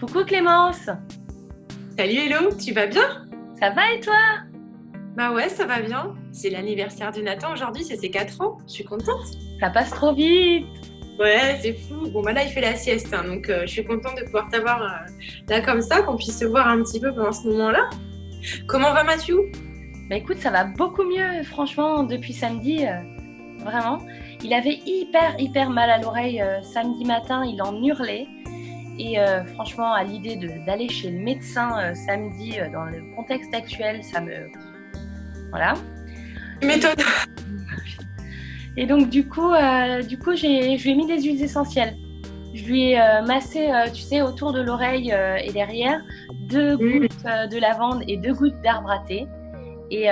Coucou Clémence, Salut Hello, tu vas bien? ça va et toi? Bah ouais, ça va bien. C'est l'anniversaire de Nathan aujourd'hui, c'est ses 4 ans. Je suis contente. Ça passe trop vite. Ouais, c'est fou. Bon, bah là, il fait la sieste, hein, donc je suis contente de pouvoir t'avoir là comme ça, qu'on puisse se voir un petit peu pendant ce moment-là. Comment va Mathieu? Bah écoute, ça va beaucoup mieux, franchement, depuis samedi, vraiment. Il avait hyper mal à l'oreille samedi matin, il en hurlait. Et franchement, à l'idée d'aller chez le médecin samedi, dans le contexte actuel, ça me... Voilà. Tu m'étonnes. Et donc je lui ai mis des huiles essentielles. Je lui ai massé, tu sais, autour de l'oreille et derrière, 2 gouttes de lavande et 2 gouttes d'arbre à thé. Et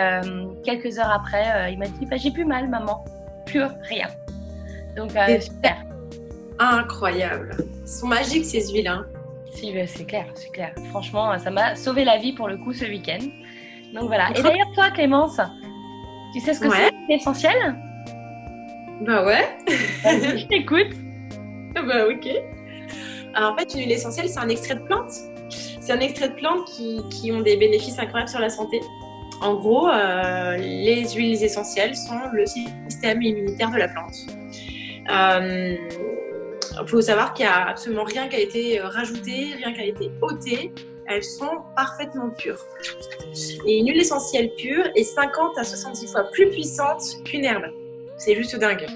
quelques heures après, il m'a dit j'ai plus mal, maman. Plus rien. Donc, super. Incroyable. Ils sont magiques ces huiles, hein. Si, c'est clair. Franchement, ça m'a sauvé la vie pour le coup ce week-end. Donc voilà. Et d'ailleurs, toi, Clémence, tu sais ce que c'est l'essentiel? Bah ouais. Vas-y, je t'écoute. Bah ok. Alors, en fait, une huile essentielle, c'est un extrait de plante. C'est un extrait de plantes qui ont des bénéfices incroyables sur la santé. En gros, les huiles essentielles sont le système immunitaire de la plante. Il faut savoir qu'il n'y a absolument rien qui a été rajouté, rien qui a été ôté. Elles sont parfaitement pures. Et une huile essentielle pure est 50 à 70 fois plus puissante qu'une herbe. C'est juste dingue.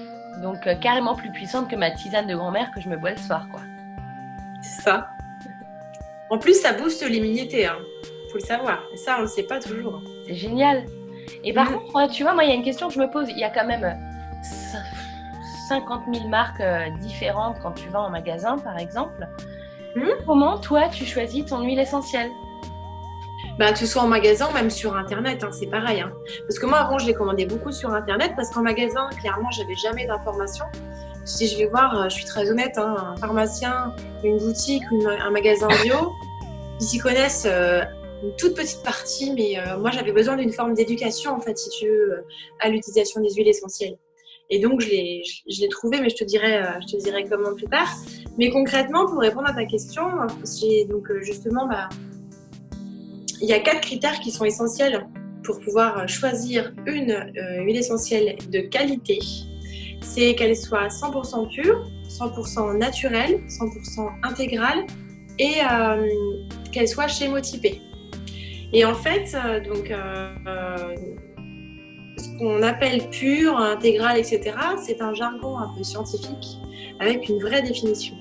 Donc, carrément plus puissante que ma tisane de grand-mère que je me bois le soir, quoi. C'est ça. En plus, ça booste l'immunité, hein. Faut le savoir. Et ça, on le sait pas toujours. C'est génial. Et par contre, tu vois, moi, il y a une question que je me pose. Il y a quand même 50 000 marques différentes quand tu vas en magasin, par exemple. Comment, toi, tu choisis ton huile essentielle? Bah, que ce soit en magasin ou même sur Internet, hein, c'est pareil. Hein. Parce que moi, avant, je les commandais beaucoup sur Internet parce qu'en magasin, clairement, j'avais jamais d'informations. Si je vais voir, je suis très honnête, hein, un pharmacien, une boutique, un magasin bio, ils s'y connaissent une toute petite partie, mais moi, j'avais besoin d'une forme d'éducation, en fait, si tu veux, à l'utilisation des huiles essentielles. Et donc, je l'ai trouvé, mais je te dirai comment plus tard. Mais concrètement, pour répondre à ta question, j'ai donc justement... il y a 4 critères qui sont essentiels pour pouvoir choisir une huile essentielle de qualité. C'est qu'elle soit 100% pure, 100% naturelle, 100% intégrale et qu'elle soit chémotypée. Et en fait, ce qu'on appelle pure, intégrale, etc., c'est un jargon un peu scientifique avec une vraie définition.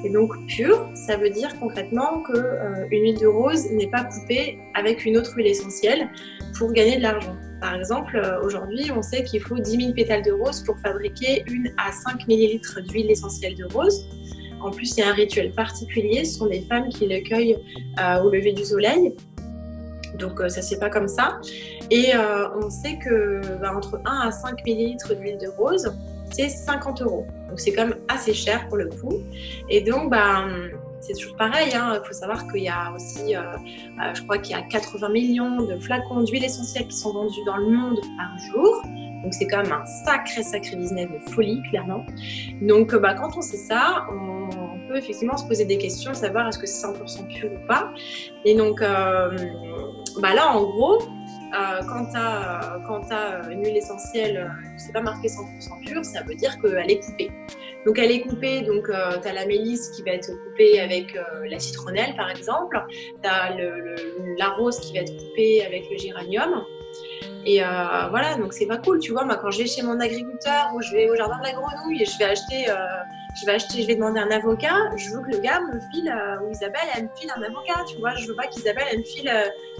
Et donc pure, ça veut dire concrètement qu'une huile de rose n'est pas coupée avec une autre huile essentielle pour gagner de l'argent. Par exemple, aujourd'hui, on sait qu'il faut 10 000 pétales de rose pour fabriquer 1 à 5 millilitres d'huile essentielle de rose. En plus, il y a un rituel particulier, ce sont des femmes qui le cueillent au lever du soleil. Donc ça ne se fait pas comme ça. Et on sait que entre 1 à 5 millilitres d'huile de rose, c'est 50 €. Donc c'est quand même assez cher pour le coup. Et donc c'est toujours pareil, hein. Il faut savoir qu'il y a aussi, je crois qu'il y a 80 millions de flacons d'huile essentielle qui sont vendus dans le monde par jour. Donc c'est quand même un sacré business de folie, clairement. Donc quand on sait ça, on peut effectivement se poser des questions, savoir est-ce que c'est 100% pur ou pas. Et donc là, en gros, quand tu as une huile essentielle, c'est pas marqué 100% pure, ça veut dire qu'elle est coupée. Donc elle est coupée, donc tu as la mélisse qui va être coupée avec la citronnelle par exemple, tu as la rose qui va être coupée avec le géranium. Et voilà, donc c'est pas cool, tu vois. Moi, quand je vais chez mon agriculteur ou je vais au jardin de la grenouille et je vais demander un avocat, je veux que le gars me file, ou Isabelle, elle me file un avocat, tu vois. Je veux pas qu'Isabelle, elle me file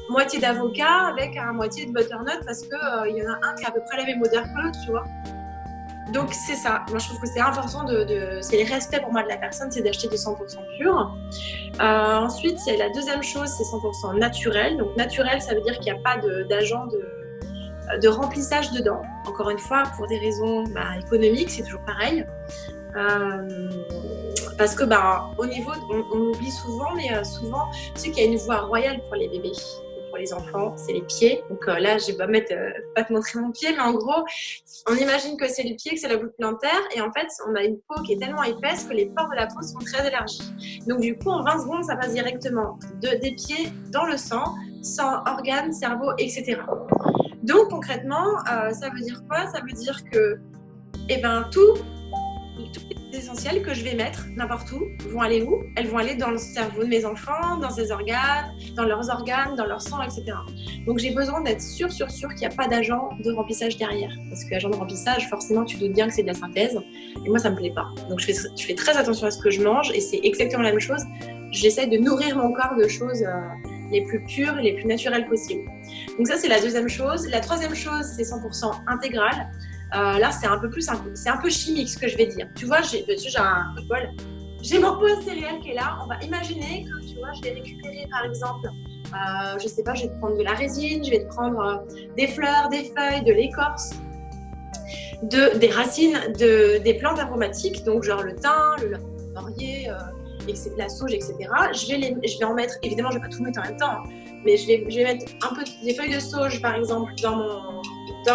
moitié d'avocat avec un moitié de butternut parce que il y en a un qui a à peu près la même odeur que l'autre, tu vois. Donc c'est ça. Moi, je trouve que c'est important c'est le respect pour moi de la personne, c'est d'acheter du 100% pur. Ensuite, c'est la deuxième chose, c'est 100% naturel. Donc naturel, ça veut dire qu'il n'y a pas d'agent de remplissage dedans. Encore une fois, pour des raisons économiques, c'est toujours pareil. Parce que au niveau, on oublie souvent, mais souvent, tu sais qu'il y a une voie royale pour les bébés. pour les enfants, c'est les pieds. Donc là, je vais pas te montrer mon pied, mais en gros, on imagine que c'est le pied, que c'est la voûte plantaire. Et en fait, on a une peau qui est tellement épaisse que les pores de la peau sont très élargis. Donc du coup, en 20 secondes, ça passe directement des pieds dans le sang, organes, cerveau, etc. Donc concrètement, ça veut dire quoi? Ça veut dire que tous les essentiels que je vais mettre n'importe où vont aller où? Elles vont aller dans le cerveau de mes enfants, dans leurs organes, dans leur sang, etc. Donc j'ai besoin d'être sûr qu'il n'y a pas d'agent de remplissage derrière. Parce que l'agent de remplissage, forcément, tu doutes bien que c'est de la synthèse. Et moi, ça me plaît pas. Donc je fais très attention à ce que je mange et c'est exactement la même chose. J'essaie de nourrir mon corps de choses les plus pures et les plus naturelles possibles. Donc ça, c'est la deuxième chose. La troisième chose, c'est 100% intégral. Là, c'est un peu chimique ce que je vais dire. Tu vois, j'ai un bol. J'ai mon pot à céréales qui est là. On va imaginer que, tu vois, je vais récupérer, par exemple, je sais pas, je vais te prendre de la résine, je vais te prendre des fleurs, des feuilles, de l'écorce, des racines, des plantes aromatiques, donc genre le thym, le laurier, la sauge, etc. Je vais en mettre, évidemment, je vais pas tout mettre en même temps, hein, mais je vais mettre un peu des feuilles de sauge, par exemple, dans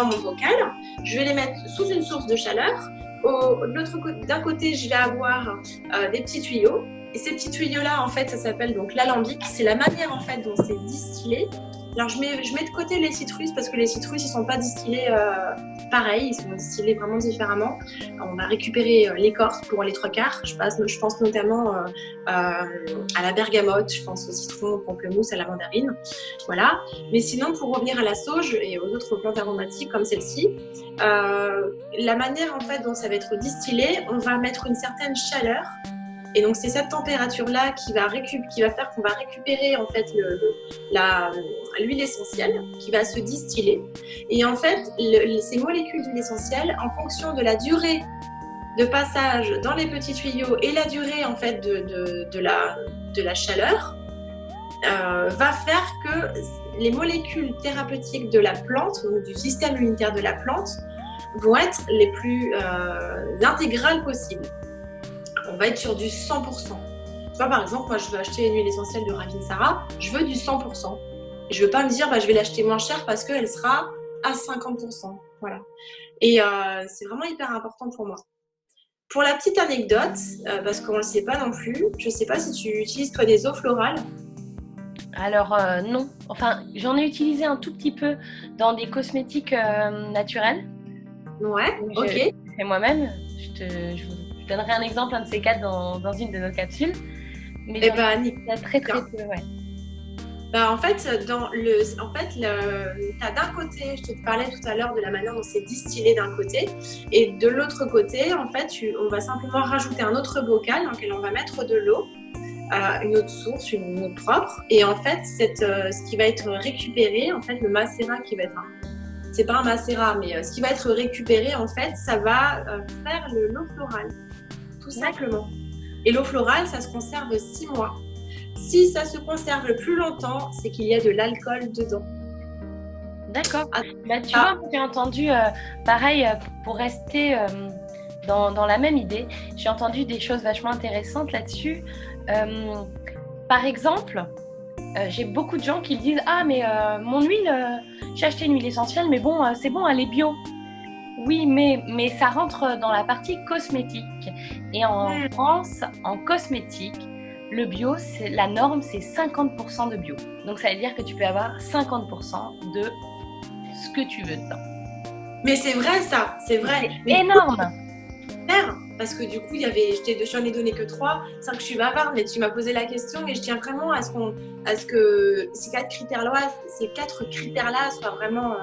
mon bocal. Je vais les mettre sous une source de chaleur. D'un côté, je vais avoir des petits tuyaux. Et ces petits tuyaux-là, en fait, ça s'appelle donc l'alambic. C'est la manière, en fait, dont c'est distillé. Alors, je mets de côté les citrus parce que les citrus, ils ne sont pas distillés pareil. Ils sont distillés vraiment différemment. Alors, on va récupérer l'écorce pour les 3/4. Je pense notamment à la bergamote. Je pense au citron, au pamplemousse, à la mandarine. Voilà. Mais sinon, pour revenir à la sauge et aux autres plantes aromatiques comme celle-ci, la manière, en fait, dont ça va être distillé, on va mettre une certaine chaleur. Et donc, c'est cette température-là qui va faire qu'on va récupérer en fait l'huile essentielle qui va se distiller. Et en fait, ces molécules d'huile essentielle, en fonction de la durée de passage dans les petits tuyaux et la durée en fait de la chaleur, va faire que les molécules thérapeutiques de la plante, donc du système immunitaire de la plante, vont être les plus intégrales possibles. On va être sur du 100%. Tu vois, par exemple, moi, je veux acheter une huile essentielle de Ravinsara, je veux du 100%. Je ne veux pas me dire, je vais l'acheter moins cher parce qu'elle sera à 50%. Voilà. Et c'est vraiment hyper important pour moi. Pour la petite anecdote, parce qu'on ne le sait pas non plus, je ne sais pas si tu utilises, toi, des eaux florales. Alors, non. Enfin, j'en ai utilisé un tout petit peu dans des cosmétiques naturels. Ouais, ok. Je fais moi-même. Je vous donnerai un exemple, un de ces quatre, dans une de nos capsules. Mais très peu, ouais. En fait, t'as d'un côté, je te parlais tout à l'heure de la manière dont c'est distillé d'un côté, et de l'autre côté, en fait, on va simplement rajouter un autre bocal dans lequel on va mettre de l'eau, une autre source, une eau propre, et en fait, ce qui va être récupéré, en fait, le macérat qui va être c'est pas un macérat, mais ce qui va être récupéré, en fait, ça va faire l'eau florale, tout simplement. Et l'eau florale, ça se conserve 6 mois. Si ça se conserve plus longtemps, c'est qu'il y a de l'alcool dedans. D'accord. Tu vois, j'ai entendu, pareil, pour rester dans la même idée, j'ai entendu des choses vachement intéressantes là-dessus. Par exemple, j'ai beaucoup de gens qui disent « Ah, mais mon huile, j'ai acheté une huile essentielle, mais bon, c'est bon, elle est bio. » Oui, mais ça rentre dans la partie cosmétique. Et en France, en cosmétique, le bio, la norme, c'est 50% de bio. Donc, ça veut dire que tu peux avoir 50% de ce que tu veux dedans. Mais c'est vrai, ça. C'est vrai. C'est énorme. Parce que du coup, j'en ai donné que 3. C'est vrai que je suis bavarde, mais tu m'as posé la question et je tiens vraiment à ce que ces 4 critères-là soient vraiment,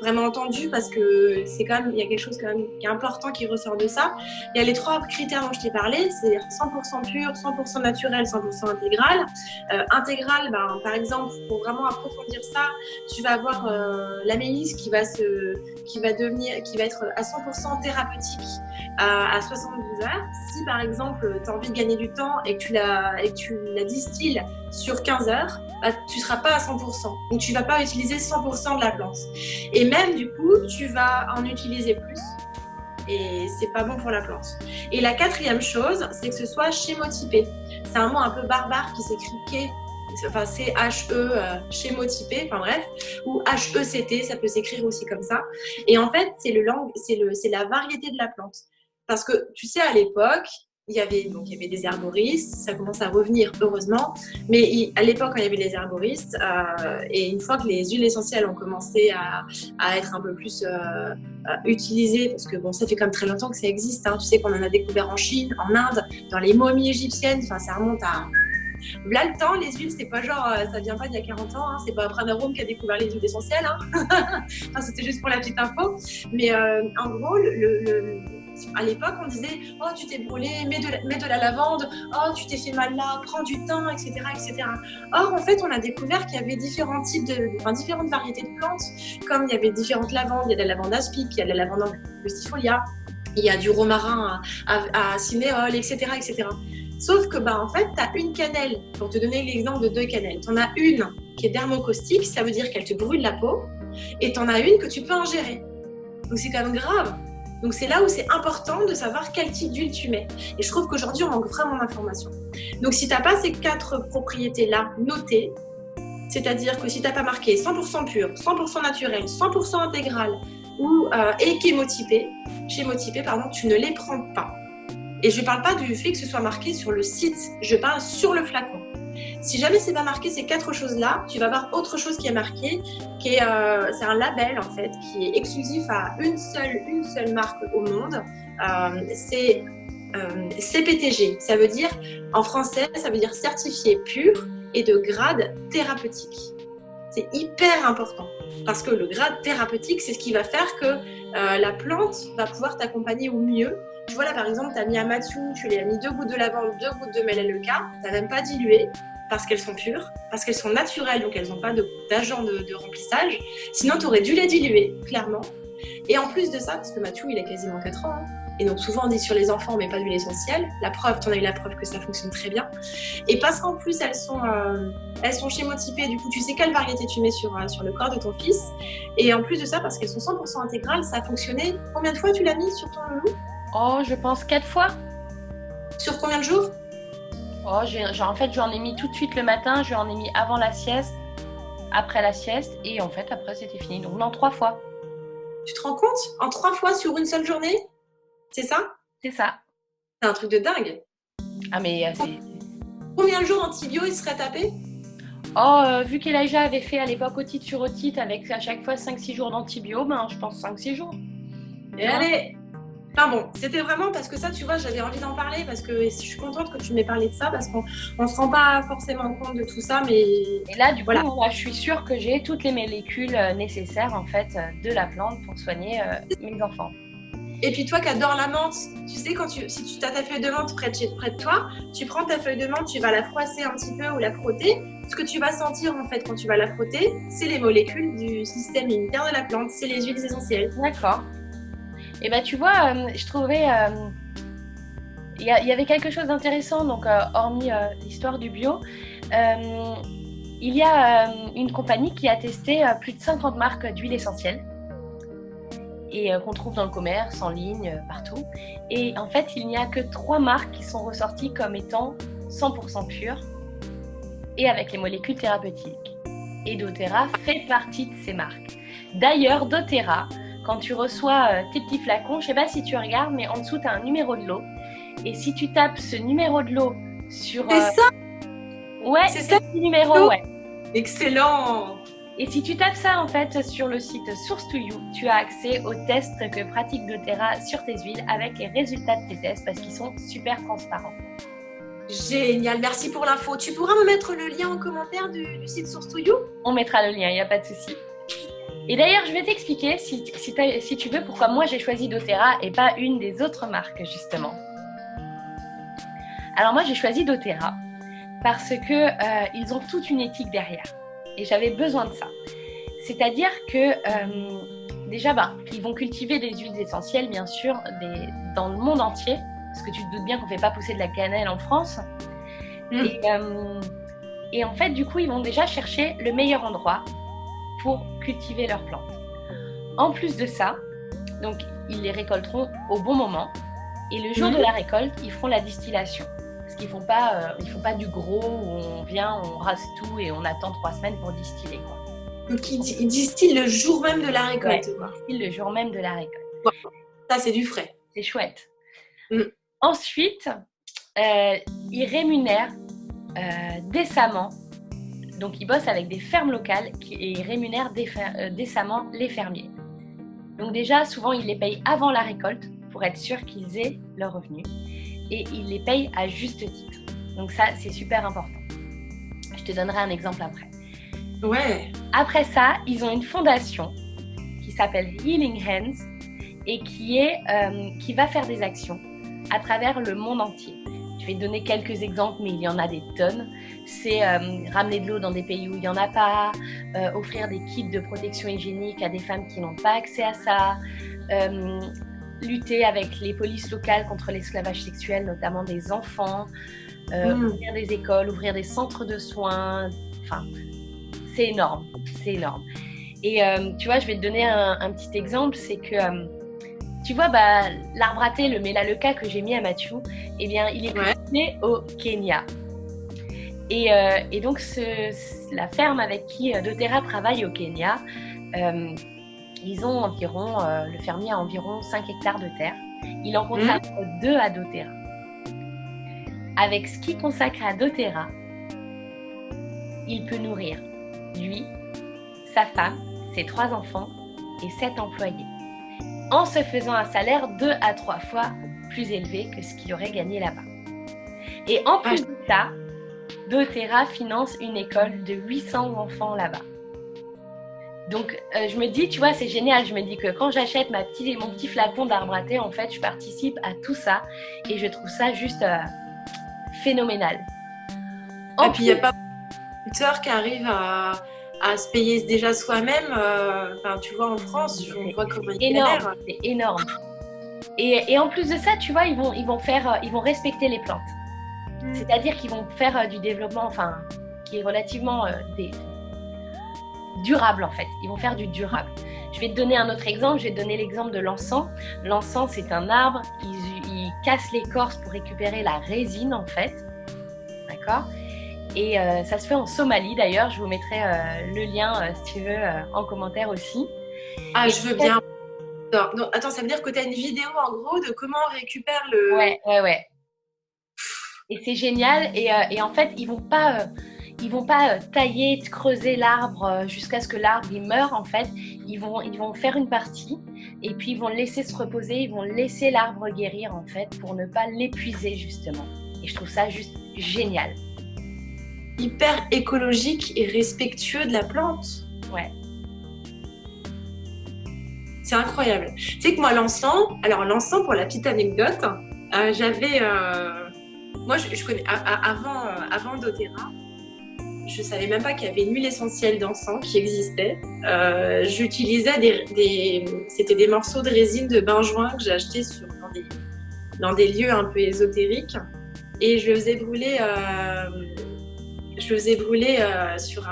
vraiment entendus, parce que c'est quand même, il y a quelque chose quand même qui est important qui ressort de ça. Il y a les 3 critères dont je t'ai parlé, c'est-à-dire 100% pur, 100% naturel, 100% intégral. Intégral, par exemple, pour vraiment approfondir ça, tu vas avoir la mélisse qui va être à 100% thérapeutique à 72 heures. Si par exemple tu as envie de gagner du temps et que tu la distilles sur 15 heures, tu ne seras pas à 100%. Donc tu ne vas pas utiliser 100% de la plante. Et même du coup, tu vas en utiliser plus. Et c'est pas bon pour la plante. Et la 4e chose, c'est que ce soit chémotypé. C'est un mot un peu barbare qui s'écrit enfin CHE, chémotypé, enfin bref, ou HECT, ça peut s'écrire aussi comme ça. Et en fait, c'est la variété de la plante. Parce que tu sais, à l'époque, il y avait des herboristes, ça commence à revenir heureusement, mais à l'époque, quand il y avait les herboristes, et une fois que les huiles essentielles ont commencé à être un peu plus utilisées, parce que bon, ça fait quand même très longtemps que ça existe, hein, tu sais qu'on en a découvert en Chine, en Inde, dans les momies égyptiennes, enfin ça remonte à... Là, le temps, les huiles, c'est pas genre, ça vient pas d'il y a 40 ans, hein, c'est pas Pranarome qui a découvert les huiles essentielles, hein. Enfin, c'était juste pour la petite info. Mais en gros, à l'époque, on disait « Oh, tu t'es brûlé, mets de la lavande. Oh, tu t'es fait mal là, prends du thym, etc. etc. » Or, en fait, on a découvert qu'il y avait différentes variétés de plantes, comme il y avait différentes lavandes. Il y a de la lavande aspic, il y a de la lavande angustifolia, il y a du romarin à cinéole, etc. etc. Sauf que, en fait, tu as une cannelle. Pour te donner l'exemple de 2 cannelles, tu en as une qui est dermocaustique, ça veut dire qu'elle te brûle la peau, et tu en as une que tu peux ingérer. Donc, c'est quand même grave. Donc, c'est là où c'est important de savoir quel type d'huile tu mets. Et je trouve qu'aujourd'hui, on manque vraiment d'informations. Donc, si tu n'as pas ces 4 propriétés-là notées, c'est-à-dire que si tu n'as pas marqué 100% pur, 100% naturel, 100% intégral et chémotypé, tu ne les prends pas. Et je ne parle pas du fait que ce soit marqué sur le site, je parle sur le flacon. Si jamais c'est pas marqué ces 4 choses-là, tu vas avoir autre chose qui est marquée, c'est un label en fait, qui est exclusif à une seule marque au monde. C'est CPTG. Ça veut dire, en français, ça veut dire certifié pur et de grade thérapeutique. C'est hyper important parce que le grade thérapeutique, c'est ce qui va faire que la plante va pouvoir t'accompagner au mieux. Tu vois là par exemple, tu as mis à Mathieu, tu lui as mis 2 gouttes de lavande, 2 gouttes de Melaleuca, tu n'as même pas dilué parce qu'elles sont pures, parce qu'elles sont naturelles, donc elles n'ont pas d'agent de remplissage. Sinon, tu aurais dû les diluer, clairement. Et en plus de ça, parce que Mathieu, il a quasiment 4 ans, hein, et donc souvent on dit sur les enfants, mais pas d'huile essentielle. La preuve, tu en as eu la preuve que ça fonctionne très bien. Et parce qu'en plus, elles sont chémotypées, du coup, tu sais quelle variété tu mets sur le corps de ton fils. Et en plus de ça, parce qu'elles sont 100% intégrales, ça a fonctionné. Combien de fois tu l'as mis sur ton loulou ? Oh, je pense 4 fois. Sur combien de jours ? Oh, en fait, j'en ai mis tout de suite le matin, je en ai mis avant la sieste, après la sieste, et en fait, après, c'était fini. Donc, non, 3 fois. Tu te rends compte ? En 3 fois sur une seule journée ? C'est ça ? C'est ça. C'est un truc de dingue. Ah, mais c'est... Combien de jours antibio il serait tapé ? Oh, vu qu'Elijah avait fait à l'époque otite sur otite avec à chaque fois 5-6 jours d'antibio, je pense 5-6 jours. Et allez ! Enfin bon, c'était vraiment parce que ça, tu vois, j'avais envie d'en parler parce que je suis contente que tu m'aies parlé de ça parce qu'on ne se rend pas forcément compte de tout ça, mais... Et là, du coup, moi, je suis sûre que j'ai toutes les molécules nécessaires, en fait, de la plante pour soigner mes enfants. Et puis toi qui adores la menthe, tu sais, si tu as ta feuille de menthe près de toi, tu prends ta feuille de menthe, tu vas la froisser un petit peu ou la frotter. Ce que tu vas sentir en fait quand tu vas la frotter, c'est les molécules du système immunitaire de la plante, c'est les huiles essentielles. D'accord. Et tu vois, je trouvais... Il y avait quelque chose d'intéressant, donc hormis l'histoire du bio. Il y a une compagnie qui a testé plus de 50 marques d'huiles essentielles et qu'on trouve dans le commerce, en ligne, partout. Et en fait, il n'y a que 3 marques qui sont ressorties comme étant 100% pures et avec les molécules thérapeutiques. Et doTERRA fait partie de ces marques. D'ailleurs, doTERRA, quand tu reçois tes petits flacons, je ne sais pas si tu regardes, mais en dessous, tu as un numéro de lot. Et si tu tapes ce numéro de lot sur... C'est ça ? Ouais, c'est ça le numéro, ouais. Excellent ! Et si tu tapes ça, en fait, sur le site Source to You, tu as accès aux tests que pratique doTERRA sur tes huiles avec les résultats de tes tests parce qu'ils sont super transparents. Génial, merci pour l'info. Tu pourras me mettre le lien en commentaire du site Source to You ? On mettra le lien, il n'y a pas de souci. Et d'ailleurs, je vais t'expliquer, si tu veux, pourquoi moi j'ai choisi doTERRA et pas une des autres marques, justement. Alors moi, j'ai choisi doTERRA parce que ils ont toute une éthique derrière. Et j'avais besoin de ça. C'est-à-dire que déjà, ils vont cultiver des huiles essentielles, bien sûr, dans le monde entier. Parce que tu te doutes bien qu'on ne fait pas pousser de la cannelle en France. Et en fait, du coup, ils vont déjà chercher le meilleur endroit pour cultiver leurs plantes. En plus de ça, donc, ils les récolteront au bon moment. Et le jour de la récolte, ils feront la distillation. Parce qu'ils font pas du gros où on vient, on rase tout et on attend 3 semaines pour distiller, quoi. Donc, ils distillent le jour même de la récolte. Ouais, Quoi. ils distillent le jour même de la récolte. Ouais. Ça, c'est du frais. C'est chouette. Ensuite, ils rémunèrent décemment. Donc, ils bossent avec des fermes locales et ils rémunèrent décemment les fermiers. Donc déjà, souvent, ils les payent avant la récolte pour être sûr qu'ils aient leurs revenus. Et ils les payent à juste titre. Donc ça, c'est super important. Je te donnerai un exemple après. Ouais. Après ça, ils ont une fondation qui s'appelle Healing Hands et qui va faire des actions à travers le monde entier. Je vais te donner quelques exemples, mais il y en a des tonnes. C'est ramener de l'eau dans des pays où il n'y en a pas, offrir des kits de protection hygiénique à des femmes qui n'ont pas accès à ça, lutter avec les polices locales contre l'esclavage sexuel, notamment des enfants, ouvrir des écoles, ouvrir des centres de soins. Enfin, c'est énorme, c'est énorme. Et tu vois, je vais te donner un petit exemple, c'est que tu vois, l'arbre à thé, le Melaleuca que j'ai mis à Mathieu, eh bien, il est cultivé au Kenya. Et donc, la ferme avec qui doTERRA travaille au Kenya, ils ont le fermier a environ 5 hectares de terre. Il en consacre 2 à doTERRA. Avec ce qu'il consacre à doTERRA, il peut nourrir lui, sa femme, ses 3 enfants et 7 employés, en se faisant un salaire 2 à 3 fois plus élevé que ce qu'il aurait gagné là-bas. Et en plus de ça, doTERRA finance une école de 800 enfants là-bas. Donc, je me dis, tu vois, c'est génial. Je me dis que quand j'achète mon petit flacon d'arbre à thé, en fait, je participe à tout ça et je trouve ça juste phénoménal. Et puis, il n'y a pas beaucoup de qui arrivent à se payer déjà soi-même. Tu vois, en France, on voit comment ils galèrent. C'est énorme. Et en plus de ça, tu vois, ils vont respecter les plantes. C'est-à-dire qu'ils vont faire du développement, qui est relativement durable, en fait. Ils vont faire du durable. Je vais te donner un autre exemple. Je vais te donner l'exemple de l'encens. L'encens, c'est un arbre. Ils cassent l'écorce pour récupérer la résine, en fait. D'accord ? Et ça se fait en Somalie, d'ailleurs. Je vous mettrai le lien, si tu veux, en commentaire aussi. Ah, je veux bien. Non, attends, ça veut dire que tu as une vidéo, en gros, de comment on récupère le... Ouais. Et c'est génial. Et en fait, ils vont pas tailler, creuser l'arbre jusqu'à ce que l'arbre il meure. En fait, ils vont faire une partie et puis ils vont le laisser se reposer. Ils vont laisser l'arbre guérir, en fait, pour ne pas l'épuiser, justement. Et je trouve ça juste génial. Hyper écologique et respectueux de la plante. Ouais. C'est incroyable. Tu sais que moi, l'encens, pour la petite anecdote, j'avais... moi, je connais... Avant doTERRA, je ne savais même pas qu'il y avait une huile essentielle d'encens qui existait. J'utilisais c'était des morceaux de résine de benjoin que j'ai achetés dans des lieux un peu ésotériques. Et je le faisais brûler... sur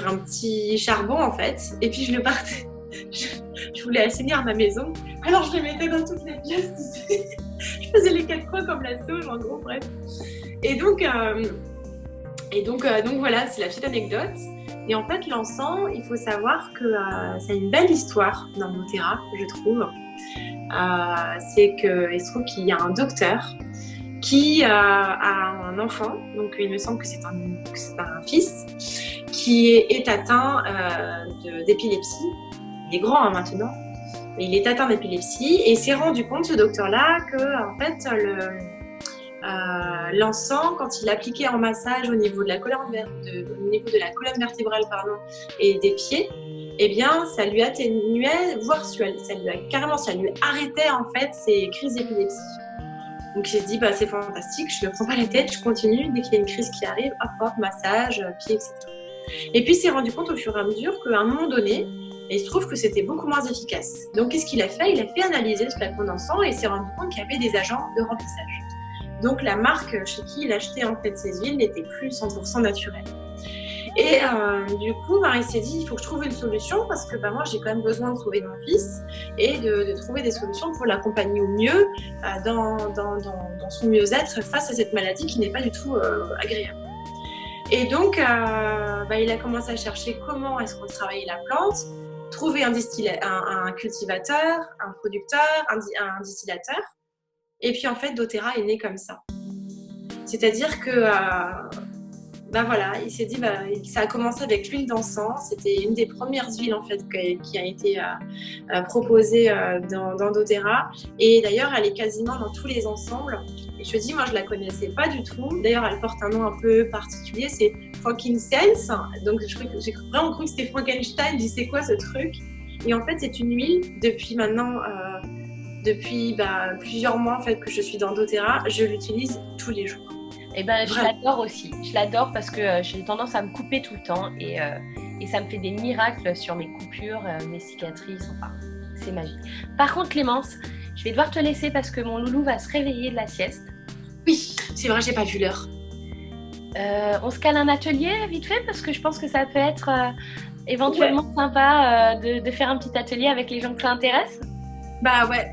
un petit charbon, en fait. Et puis, je voulais assainir ma maison. Alors, je le mettais dans toutes les pièces. Je faisais les 4 coins comme la sauge, en gros, bref. Et donc voilà, c'est la petite anecdote. Et en fait, l'encens, il faut savoir que ça a une belle histoire dans doTERRA, je trouve. C'est qu'il se trouve qu'il y a un docteur qui a un enfant, donc il me semble que c'est un fils, qui est atteint d'épilepsie. Il est grand maintenant, mais il est atteint d'épilepsie et il s'est rendu compte, ce docteur-là, que en fait, l'encens, quand il appliquait en massage au niveau de la colonne vertébrale et des pieds, eh bien, ça lui atténuait, voire ça lui arrêtait en fait ses crises d'épilepsie. Donc j'ai dit, c'est fantastique, je ne me prends pas la tête, je continue, dès qu'il y a une crise qui arrive, hop, massage, pieds, etc. Et puis il s'est rendu compte au fur et à mesure qu'à un moment donné, il se trouve que c'était beaucoup moins efficace. Donc qu'est-ce qu'il a fait ? Il a fait analyser ce flacon d'encens et il s'est rendu compte qu'il y avait des agents de remplissage. Donc la marque chez qui il achetait en fait ces huiles n'était plus 100% naturelle. Et du coup, il s'est dit, il faut que je trouve une solution parce que moi, j'ai quand même besoin de sauver mon fils et de trouver des solutions pour l'accompagner au mieux dans son mieux-être face à cette maladie qui n'est pas du tout agréable. Et donc, il a commencé à chercher comment est-ce qu'on travaillait la plante, trouver un cultivateur, un producteur, un distillateur. Et puis, en fait, doTERRA est né comme ça. C'est-à-dire que, il s'est dit, ça a commencé avec l'huile d'encens. C'était une des premières huiles, en fait, qui a été proposée dans doTERRA. Et d'ailleurs, elle est quasiment dans tous les ensembles. Et je dis, moi, je la connaissais pas du tout. D'ailleurs, elle porte un nom un peu particulier, c'est frankincense. Donc, j'ai vraiment cru que c'était Frankenstein. Je dis, c'est quoi ce truc? Et en fait, c'est une huile depuis maintenant... Depuis plusieurs mois en fait, que je suis dans doTERRA, je l'utilise tous les jours. Eh ben, je l'adore aussi. Je l'adore parce que j'ai tendance à me couper tout le temps et ça me fait des miracles sur mes coupures, mes cicatrices. Enfin, c'est magique. Par contre, Clémence, je vais devoir te laisser parce que mon loulou va se réveiller de la sieste. Oui, c'est vrai, j'ai pas vu l'heure. On se cale un atelier vite fait parce que je pense que ça peut être éventuellement sympa de faire un petit atelier avec les gens que ça intéresse.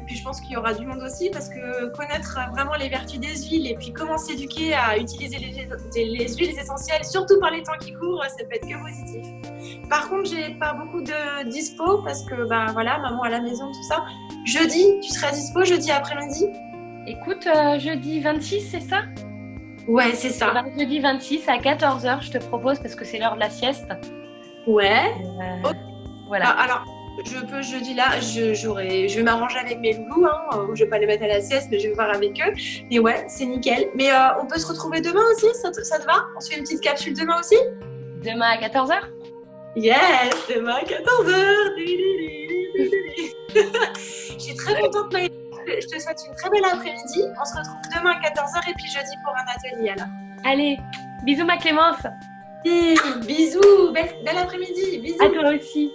Puis je pense qu'il y aura du monde aussi parce que connaître vraiment les vertus des huiles et puis comment s'éduquer à utiliser les huiles essentielles, surtout par les temps qui courent, ça peut être que positif. Par contre, j'ai pas beaucoup de dispo parce que maman à la maison, tout ça. Jeudi, tu seras dispo jeudi après-midi? Écoute, jeudi 26, c'est ça? Ouais, c'est ça. Jeudi 26 à 14h, je te propose parce que c'est l'heure de la sieste. Ouais. Voilà. Alors, je peux jeudi là, je vais m'arranger avec mes loulous, je vais pas les mettre à la sieste, mais je vais voir avec eux. Mais ouais, c'est nickel. Mais on peut se retrouver demain aussi, ça te va? On se fait une petite capsule demain aussi? Demain à 14h? Yes, demain à 14h. Je suis très contente, Maëlle. Je te souhaite une très belle après-midi. On se retrouve demain à 14h et puis jeudi pour un atelier alors. Allez, bisous ma Clémence. Bisous, belle après-midi, bisous. À toi aussi.